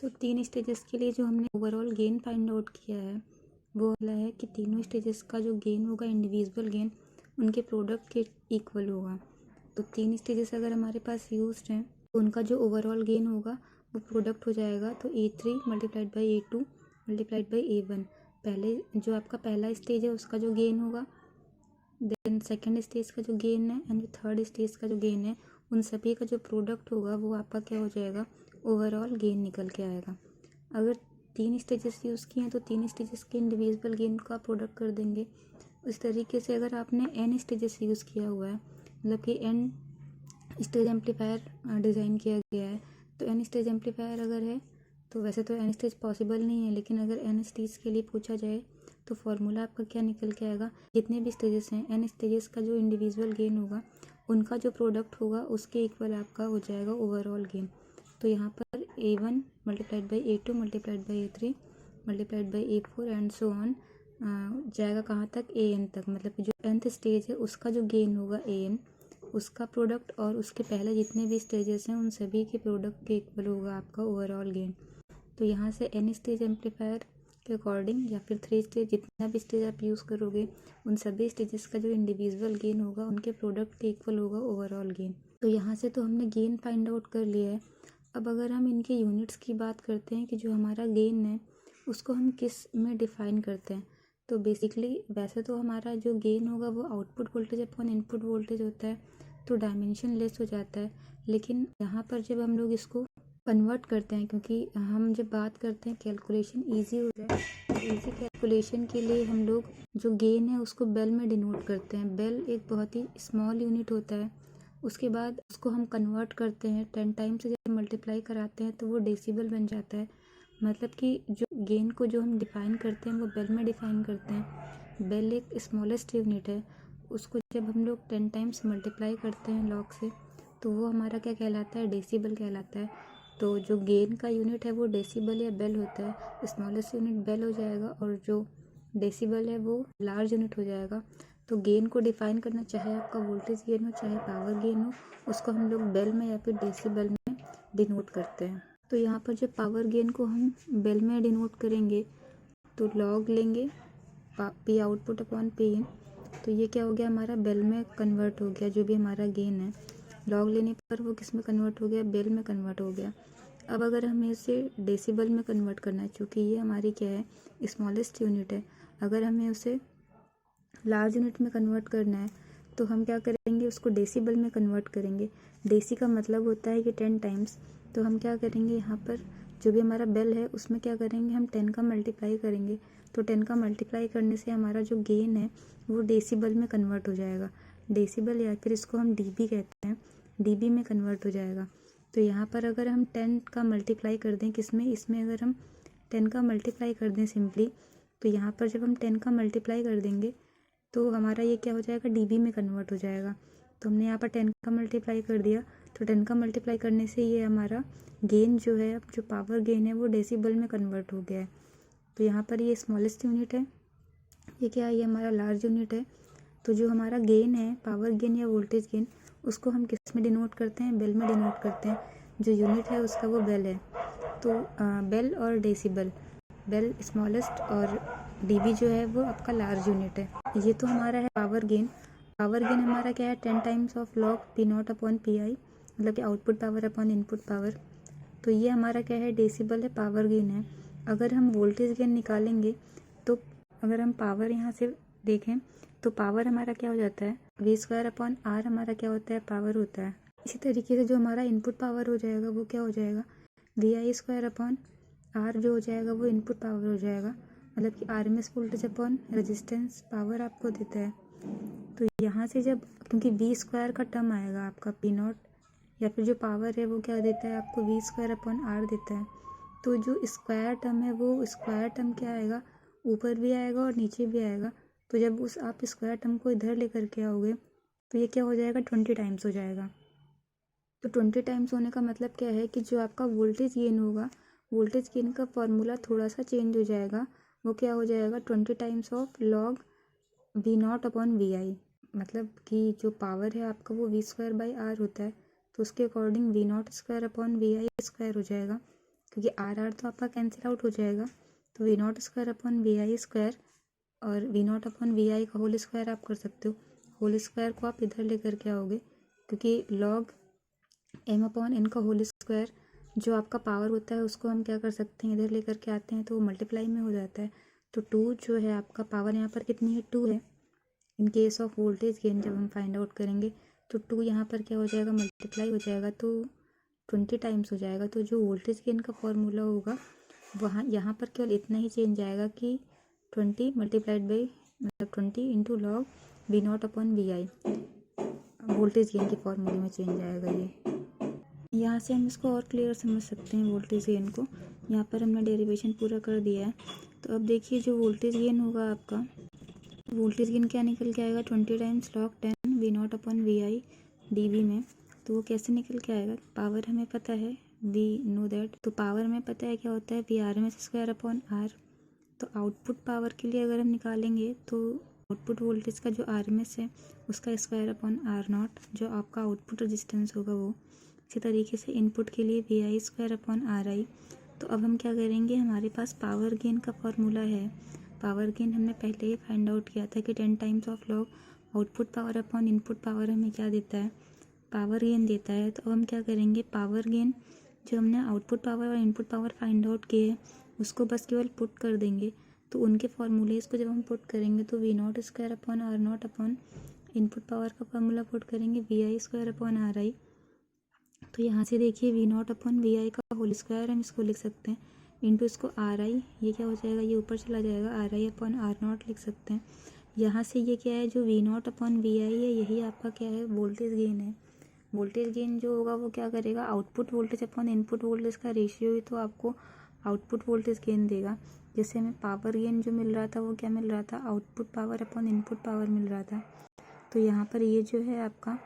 तो 3 स्टेजेस के लिए जो हमने ओवरऑल गेन फाइंड आउट किया है वो वाला है कि तीनों स्टेजेस का जो गेन होगा इंडिविजुअल गेन उनके प्रोडक्ट के इक्वल होगा। तो 3 स्टेजेस अगर हमारे पास यूज्ड हैं तो उनका जो ओवरऑल गेन होगा वो प्रोडक्ट हो जाएगा तो A3 multiplied by A2 multiplied by A1। पहले जो आपका पहला स्टेज है उसका जो गेन होगा, देन सेकेंड स्टेज का जो गेन है एंड थर्ड स्टेज का जो गेन है, उन सभी का जो प्रोडक्ट होगा वो आपका क्या हो जाएगा, ओवरऑल गेन निकल के आएगा। अगर 3 स्टेजेस यूज़ किए हैं तो 3 स्टेजेस के इंडिविजुअल गेन का प्रोडक्ट कर देंगे। इस तरीके से अगर आपने n स्टेजेस यूज़ किया हुआ है, मतलब कि n स्टेज एम्पलीफायर डिज़ाइन किया गया है, तो n स्टेज एम्पलीफायर अगर है तो वैसे तो n स्टेज पॉसिबल नहीं है, लेकिन अगर n स्टेज के लिए पूछा जाए तो फॉर्मूला आपका क्या निकल के आएगा, जितने भी स्टेजेस हैं n स्टेजेस का जो इंडिविजुअल गेन होगा उनका जो प्रोडक्ट होगा उसके इक्वल आपका हो जाएगा ओवरऑल गेन। तो यहाँ पर A1 multiplied by A2 multiplied by A3 multiplied by A4 and so on जाएगा कहाँ तक, AN तक। मतलब कि जो nth स्टेज है उसका जो गेन होगा AN, उसका प्रोडक्ट और उसके पहले जितने भी स्टेजेस हैं उन सभी के प्रोडक्ट के इक्वल होगा आपका ओवरऑल गेन। तो यहाँ से n स्टेज एम्पलीफायर के अकॉर्डिंग या फिर 3 स्टेज, जितना भी स्टेज आप यूज़ करोगे उन सभी स्टेजेस का जो इंडिविजुअल गेन होगा उनके प्रोडक्ट के इक्वल होगा ओवरऑल गेन। तो यहाँ से तो हमने गेन फाइंड आउट कर लिया है। अब अगर हम इनके यूनिट्स की बात करते हैं कि जो हमारा गेन है उसको हम किस में डिफ़ाइन करते हैं, तो बेसिकली वैसे तो हमारा जो गेन होगा वो output voltage upon input voltage होता है, तो डायमेंशन लेस हो जाता है। लेकिन यहाँ पर जब हम लोग इसको कन्वर्ट करते हैं, क्योंकि हम जब बात करते हैं कैलकुलेशन ईजी हो जाए, तो ईजी कैलकुलेशन के लिए हम लोग जो गेन है उसको बेल में डिनोट करते हैं। बेल एक बहुत ही स्मॉल यूनिट होता है, उसके बाद उसको हम कन्वर्ट करते हैं 10 टाइम से जब मल्टीप्लाई कराते हैं तो वो डेसिबल बन जाता है। मतलब कि जो गेन को जो हम डिफ़ाइन करते हैं वो बेल में डिफ़ाइन करते हैं। बेल एक स्मॉलेस्ट यूनिट है, उसको जब हम लोग 10 टाइम्स मल्टीप्लाई करते हैं लॉग से तो वो हमारा क्या कहलाता है, डेसिबल कहलाता है। तो जो गेन का यूनिट है वो डेसिबल या बेल होता है, स्मॉलेस्ट यूनिट बेल हो जाएगा और जो डेसिबल है वो लार्ज यूनिट हो जाएगा। तो गेन को डिफ़ाइन करना, चाहे आपका वोल्टेज गेन हो चाहे पावर गेन हो, उसको हम लोग बेल में या फिर डेसिबल में डिनोट करते हैं। तो यहाँ पर जब पावर गेन को हम बेल में डिनोट करेंगे तो लॉग लेंगे P आउटपुट अपॉन P इन, तो ये क्या हो गया, हमारा बेल में कन्वर्ट हो गया। जो भी हमारा गेन है लॉग लेने पर वो किस में कन्वर्ट हो गया, बेल में कन्वर्ट हो गया। अब अगर हमें इसे डेसिबल में कन्वर्ट करना है, क्योंकि ये हमारी क्या है, स्मॉलेस्ट यूनिट है, अगर हमें उसे लार्ज यूनिट में कन्वर्ट करना है तो हम क्या करेंगे, उसको डेसिबल में कन्वर्ट करेंगे। डेसी का मतलब होता है कि 10 टाइम्स। तो हम क्या करेंगे, यहाँ पर जो भी हमारा बेल है उसमें क्या करेंगे, हम 10 का मल्टीप्लाई करेंगे। तो 10 का मल्टीप्लाई करने से हमारा जो गेन है वो डेसिबल में कन्वर्ट हो जाएगा। डेसिबल या फिर इसको हम डीबी कहते हैं, डीबी में कन्वर्ट हो जाएगा। तो यहाँ पर अगर हम 10 का मल्टीप्लाई कर दें किसमें, इसमें अगर हम 10 का मल्टीप्लाई कर दें सिंपली, तो यहाँ पर जब हम 10 का मल्टीप्लाई कर देंगे तो हमारा ये क्या हो जाएगा, डीबी में कन्वर्ट हो जाएगा। तो हमने यहाँ पर 10 का मल्टीप्लाई कर दिया, तो 10 का मल्टीप्लाई करने से ये हमारा गेन जो है, जो पावर गेन है वो डेसिबल में कन्वर्ट हो गया है। तो यहाँ पर ये स्मॉलेस्ट यूनिट है, ये क्या है, ये हमारा लार्ज यूनिट है। तो जो हमारा गेन है, पावर गेन या वोल्टेज गेन, उसको हम किस में डिनोट करते हैं, बेल में डिनोट करते हैं। जो यूनिट है उसका वो बेल है। तो बेल और डेसिबल, बेल स्मॉलेस्ट और डीबी जो है वो आपका लार्ज यूनिट है। ये तो हमारा है पावर गेन। पावर गेन हमारा क्या है, 10 times of log P not upon P I, मतलब कि output power upon input power. तो ये हमारा क्या है, डेसिबल है, पावर गेन है। अगर हम वोल्टेज गेन निकालेंगे तो अगर हम पावर यहाँ से देखें तो पावर हमारा क्या हो जाता है, V² अपॉन R हमारा क्या होता है, पावर होता है। इसी तरीके से जो हमारा इनपुट पावर हो जाएगा वो क्या हो जाएगा, VI² अपॉन R जो हो जाएगा वो इनपुट पावर हो जाएगा, मतलब कि RMS voltage upon resistance power आपको देता है। तो यहाँ से जब, क्योंकि V² का टर्म आएगा आपका P0 या फिर जो पावर है वो क्या देता है आपको, V² अपॉन R देता है। तो जो स्क्वायर टर्म है वो स्क्वायर टर्म क्या आएगा, ऊपर भी आएगा और नीचे भी आएगा। तो जब उस आप स्क्वायर टर्म को इधर लेकर के आओगे तो ये क्या हो जाएगा, 20 टाइम्स हो जाएगा। तो 20 टाइम्स होने का मतलब क्या है कि जो आपका वोल्टेज गेन होगा, वोल्टेज गेन का फॉर्मूला थोड़ा सा चेंज हो जाएगा। वो क्या हो जाएगा, 20 times of log V0 upon VI। मतलब कि जो पावर है आपका वो V² बाई R होता है, तो उसके अकॉर्डिंग V0² अपॉन VI² हो जाएगा। क्योंकि आर आर तो आपका कैंसिल आउट हो जाएगा। तो V not square upon V I square और V not upon V I का होल स्क्वायर आप कर सकते हो। होल स्क्वायर को आप इधर लेकर के आओगे, क्योंकि लॉग एम अपॉन एन का होल स्क्वायर जो आपका पावर होता है उसको हम क्या कर सकते हैं, इधर लेकर के आते हैं तो मल्टीप्लाई में हो जाता है। तो 2 जो है आपका पावर यहाँ पर कितनी है, 2 है। In case of voltage gain जब हम फाइंड आउट करेंगे तो 2 यहाँ पर क्या हो जाएगा, मल्टीप्लाई हो जाएगा तो 20 टाइम्स हो जाएगा। तो जो वोल्टेज गेन का फॉर्मूला होगा वहाँ यहाँ पर केवल इतना ही चेंज आएगा कि 20 मल्टीप्लाइड बाई मतलब 20 into log V not upon V I, voltage gain के फॉर्मूले में चेंज आएगा ये। यहाँ से हम इसको और क्लियर समझ सकते हैं वोल्टेज गेन को। यहाँ पर हमने डेरिवेशन पूरा कर दिया है। तो अब देखिए जो वोल्टेज गेन होगा आपका, वोल्टेज गेन क्या निकल के आएगा, 20 times log 10 V not upon V I D B में। तो वो कैसे निकल के आएगा, पावर हमें पता है, वी नो दैट, तो पावर हमें पता है क्या होता है, V R M S square upon R. तो आउटपुट पावर के लिए अगर हम निकालेंगे तो आउटपुट वोल्टेज का जो आर एम एस है उसका स्क्वायर अपॉन आर नॉट, जो आपका आउटपुट रेजिस्टेंस होगा वो। इसी तरीके से इनपुट के लिए V I square upon R I. तो अब हम क्या करेंगे, हमारे पास पावर गेन का फॉर्मूला है। पावर गेन हमने पहले ही फाइंड आउट किया था कि 10 times of log output power upon input power हमें क्या देता है, पावर गेन देता है। तो अब हम क्या करेंगे, पावर गेन जो हमने आउटपुट पावर और इनपुट पावर फाइंड आउट किए है उसको बस केवल पुट कर देंगे। तो उनके फॉर्मूलेज को जब हम पुट करेंगे तो V not square upon R not upon input power का फॉर्मूला पुट करेंगे V I square upon R I. तो यहाँ से देखिए V not upon V I का होल स्क्वायर हम इसको लिख सकते हैं, इंटू इसको आर आई, ये क्या हो जाएगा, ये ऊपर चला जाएगा, R I upon R not लिख सकते हैं। यहाँ से ये क्या है, जो V not upon V I है यही आपका क्या है, वोल्टेज गेन है। वोल्टेज गेन जो होगा वो क्या करेगा, output voltage upon input voltage का रेशियो ही तो आपको आउटपुट वोल्टेज गेन देगा। जैसे हमें पावर गेन जो मिल रहा था वो क्या मिल रहा था, output power upon input power मिल रहा था। तो यहाँ पर ये जो है आपका,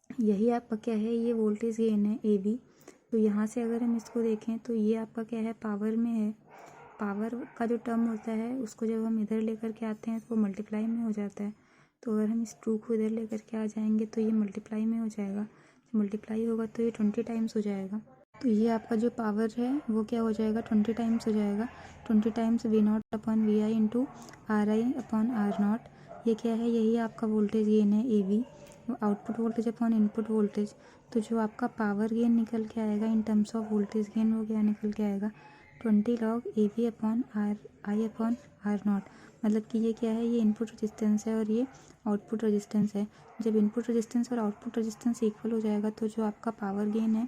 यही आपका क्या है, ये वोल्टेज गेन है ए बी। तो यहाँ से अगर हम इसको देखें तो ये आपका क्या है, पावर में है। पावर का जो टर्म होता है उसको जब हम इधर लेकर के आते हैं तो वो मल्टीप्लाई में हो जाता है। तो अगर हम इस 2 को इधर लेकर के आ जाएंगे तो ये मल्टीप्लाई में हो जाएगा, मल्टीप्लाई होगा तो ये 20 टाइम्स हो जाएगा। तो ये आपका जो पावर है वो क्या हो जाएगा, 20 टाइम्स हो जाएगा। 20 times V not upon V I into R I upon R not. ये क्या है, यही आपका वोल्टेज गेन है A V, output voltage upon input voltage. तो जो आपका पावर गेन निकल के आएगा in terms of voltage gain वो क्या निकल के आएगा, 20 log A V upon R I upon R not. मतलब कि ये क्या है, ये इनपुट रेजिस्टेंस है और ये आउटपुट रेजिस्टेंस है। जब इनपुट रेजिस्टेंस और आउटपुट रेजिस्टेंस इक्वल हो जाएगा तो जो आपका पावर गेन है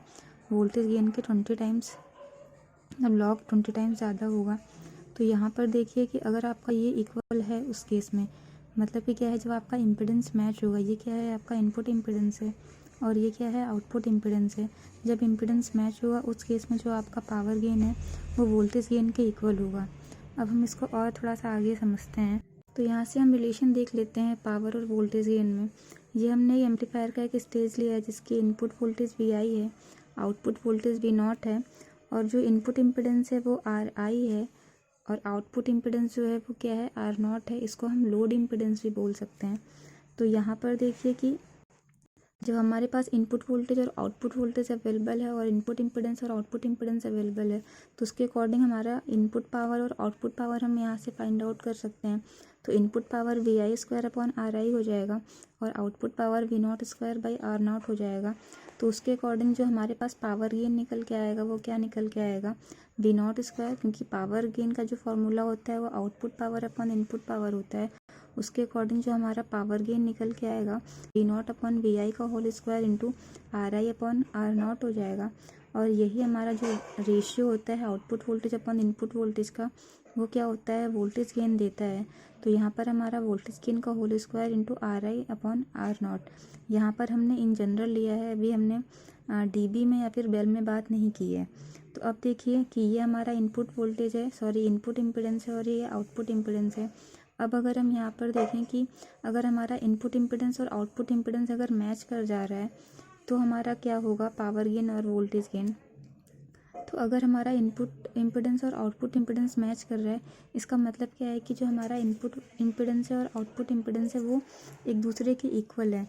वोल्टेज गेन के 20 टाइम्स, मतलब लॉग 20 टाइम्स ज़्यादा होगा। तो यहाँ पर देखिए कि अगर आपका ये इक्वल है उस केस में, मतलब कि क्या है, जब आपका इम्पिडेंस मैच होगा, ये क्या है आपका इनपुट इम्पिडेंस है और ये क्या है आउटपुट इम्पिडेंस है। जब इम्पिडेंस मैच होगा उस केस में जो आपका पावर गेन है वो वोल्टेज गेन के इक्वल होगा। अब हम इसको और थोड़ा सा आगे समझते हैं। तो यहाँ से हम रिलेशन देख लेते हैं पावर और वोल्टेज गेन में। ये हमने एम्पलीफायर का एक स्टेज लिया है जिसकी इनपुट वोल्टेज वी आई है, आउटपुट वोल्टेज वी नॉट है और जो इनपुट इम्पिडेंस है वो आर आई है और आउटपुट इम्पिडेंस जो है वो क्या है, आर नॉट है। इसको हम लोड इम्पिडेंस भी बोल सकते हैं। तो यहाँ पर देखिए कि जब हमारे पास इनपुट वोल्टेज और आउटपुट वोल्टेज अवेलेबल है और इनपुट इम्पिडेंस और आउटपुट इम्पिडेंस अवेलेबल है तो उसके अकॉर्डिंग हमारा इनपुट पावर और आउटपुट पावर हम यहाँ से फाइंड आउट कर सकते हैं। तो input power V I square upon R I हो जाएगा और output power V not square by R not हो जाएगा। तो उसके अकॉर्डिंग जो हमारे पास पावर गेन निकल के आएगा वो क्या निकल के आएगा, वी नॉट स्क्वायर, क्योंकि पावर गेन का जो फॉर्मूला होता है वो output power upon input power होता है। उसके अकॉर्डिंग जो हमारा पावर गेन निकल के आएगा V not upon V I का whole square into R I upon R not हो जाएगा। और यही हमारा जो रेशियो होता है output voltage upon input voltage का वो क्या होता है, वोल्टेज गेन देता है। तो यहाँ पर हमारा वोल्टेज गेन का whole square into R I upon R not. यहाँ पर हमने इन जनरल लिया है, अभी हमने डीबी में या फिर बेल में बात नहीं की है। तो अब देखिए कि ये हमारा इनपुट वोल्टेज है, सॉरी इनपुट इम्पिडेंस है और ये आउटपुट इम्पिडेंस है। अब अगर हम यहाँ पर देखें कि अगर हमारा इनपुट इम्पिडेंस और आउटपुट इम्पिडेंस अगर मैच कर जा रहा है तो हमारा क्या होगा, पावर गेन और वोल्टेज गेन। तो अगर हमारा इनपुट इम्पिडेंस और आउटपुट इम्पिडेंस मैच कर रहा है इसका मतलब क्या है कि जो हमारा इनपुट इम्पिडेंस है और आउटपुट इम्पिडेंस है वो एक दूसरे के इक्वल है।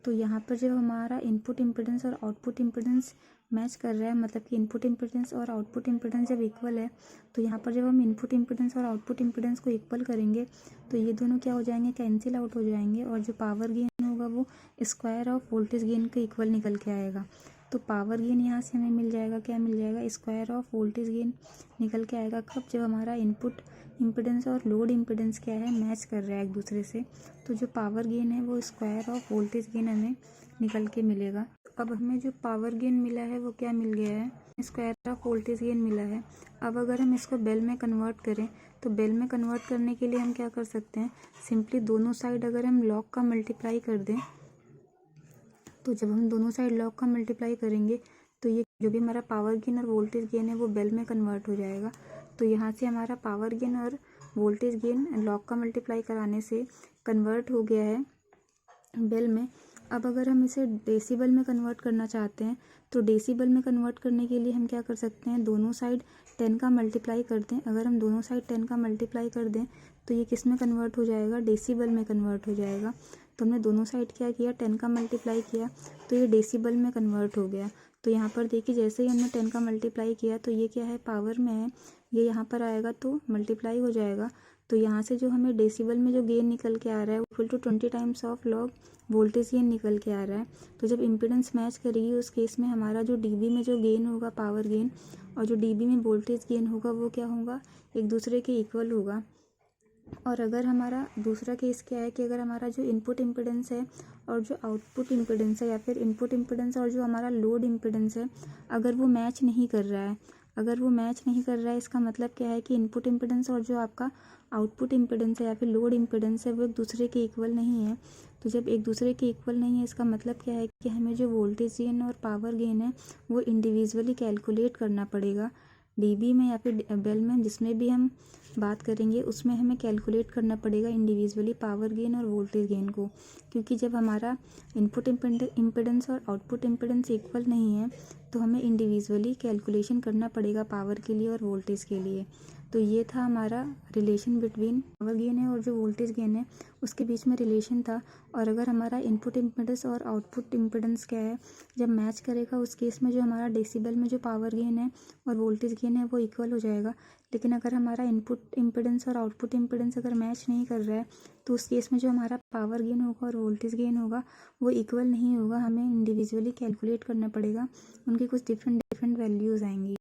तो यहाँ पर जब हमारा इनपुट इम्पिडेंस और आउटपुट इम्पिडेंस मैच कर रहा है, मतलब कि इनपुट इम्पीडेंस और आउटपुट इम्पीडेंस जब इक्वल है, तो यहाँ पर जब हम इनपुट इम्पीडेंस और आउटपुट इम्पीडेंस को इक्वल करेंगे तो ये दोनों क्या हो जाएंगे, कैंसिल आउट हो जाएंगे, और जो पावर गेन होगा वो स्क्वायर ऑफ वोल्टेज गेन के इक्वल निकल के आएगा। तो पावर गेन यहाँ से हमें मिल जाएगा, क्या मिल जाएगा, स्क्वायर ऑफ वोल्टेज गेन निकल के आएगा। कब, जब हमारा इनपुट इम्पीडेंस और लोड इम्पीडेंस क्या है, मैच कर रहा है एक दूसरे से। तो जो पावर गेन है वो स्क्वायर ऑफ वोल्टेज गेन हमें निकल के मिलेगा। अब हमें जो पावर गेन मिला है वो क्या मिल गया है, स्क्वायर ऑफ वोल्टेज गेन मिला है। अब अगर हम इसको बेल में कन्वर्ट करें तो बेल में कन्वर्ट करने के लिए हम क्या कर सकते हैं, सिंपली दोनों साइड अगर हम लॉग का मल्टीप्लाई कर दें, तो जब हम दोनों साइड लॉग का मल्टीप्लाई करेंगे तो ये जो भी हमारा पावर गेन और वोल्टेज गेन है वो बेल में कन्वर्ट हो जाएगा। तो यहाँ से हमारा पावर गेन और वोल्टेज गेन लॉग का मल्टीप्लाई कराने से कन्वर्ट हो गया है बेल में। अब अगर हम इसे डेसिबल में कन्वर्ट करना चाहते हैं तो डेसिबल में कन्वर्ट करने के लिए हम क्या कर सकते हैं, दोनों साइड 10 का मल्टीप्लाई कर दें। अगर हम दोनों साइड 10 का मल्टीप्लाई कर दें तो ये किस में कन्वर्ट हो जाएगा, डेसिबल में कन्वर्ट हो जाएगा। तो हमने दोनों साइड क्या किया, 10 का मल्टीप्लाई किया, तो ये डेसिबल में कन्वर्ट हो गया। तो यहाँ पर देखिए जैसे ही हमने 10 का मल्टीप्लाई किया तो ये क्या है, पावर में है, ये यहाँ पर आएगा तो मल्टीप्लाई हो जाएगा। तो यहाँ से जो हमें डेसिबल में जो गेन निकल के आ रहा है वो equal to 20 times of log voltage gain निकल के आ रहा है। तो जब इम्पीडेंस मैच करेगी उस केस में हमारा जो डीबी में जो गेन होगा पावर गेन और जो डीबी में वोल्टेज गेन होगा वो क्या होगा, एक दूसरे के इक्वल होगा। और अगर हमारा दूसरा केस क्या है कि अगर हमारा जो इनपुट इम्पीडेंस है और जो आउटपुट इम्पीडेंस है, या फिर इनपुट इम्पीडेंस और जो हमारा लोड इम्पीडेंस है, अगर वो मैच नहीं कर रहा है, अगर वो मैच नहीं कर रहा है इसका मतलब क्या है कि इनपुट इम्पीडेंस और जो आपका आउटपुट इम्पीडेंस है या फिर लोड इम्पीडेंस है वो एक दूसरे के इक्वल नहीं है। तो जब एक दूसरे के इक्वल नहीं है इसका मतलब क्या है कि हमें जो वोल्टेज गेन और पावर गेन है वो इंडिविजुअली कैलकुलेट करना पड़ेगा। डीबी में या फिर बेल में जिसमें भी हम बात करेंगे उसमें हमें कैलकुलेट करना पड़ेगा इंडिविजुअली पावर गेन और वोल्टेज गेन को, क्योंकि जब हमारा इनपुट इम्पीडेंस और आउटपुट इम्पीडेंस इक्वल नहीं है तो हमें इंडिविजुअली कैलकुलेशन करना पड़ेगा पावर के लिए और वोल्टेज के लिए। तो ये था हमारा रिलेशन बिटवीन पावर गेन है और जो वोल्टेज गेन है उसके बीच में रिलेशन था। और अगर हमारा इनपुट इम्पीडेंस और आउटपुट इम्पीडेंस क्या है, जब मैच करेगा उस केस में जो हमारा डेसिबल में जो पावर गेन है और वोल्टेज गेन है वो इक्वल हो जाएगा। लेकिन अगर हमारा इनपुट इम्पीडेंस और आउटपुट इम्पीडेंस अगर मैच नहीं कर रहा है तो उस केस में जो हमारा पावर गेन होगा और वोल्टेज गेन होगा वो इक्वल नहीं होगा, हमें इंडिविजुअली कैलकुलेट करना पड़ेगा, उनकी कुछ डिफरेंट डिफरेंट वैल्यूज़ आएंगी।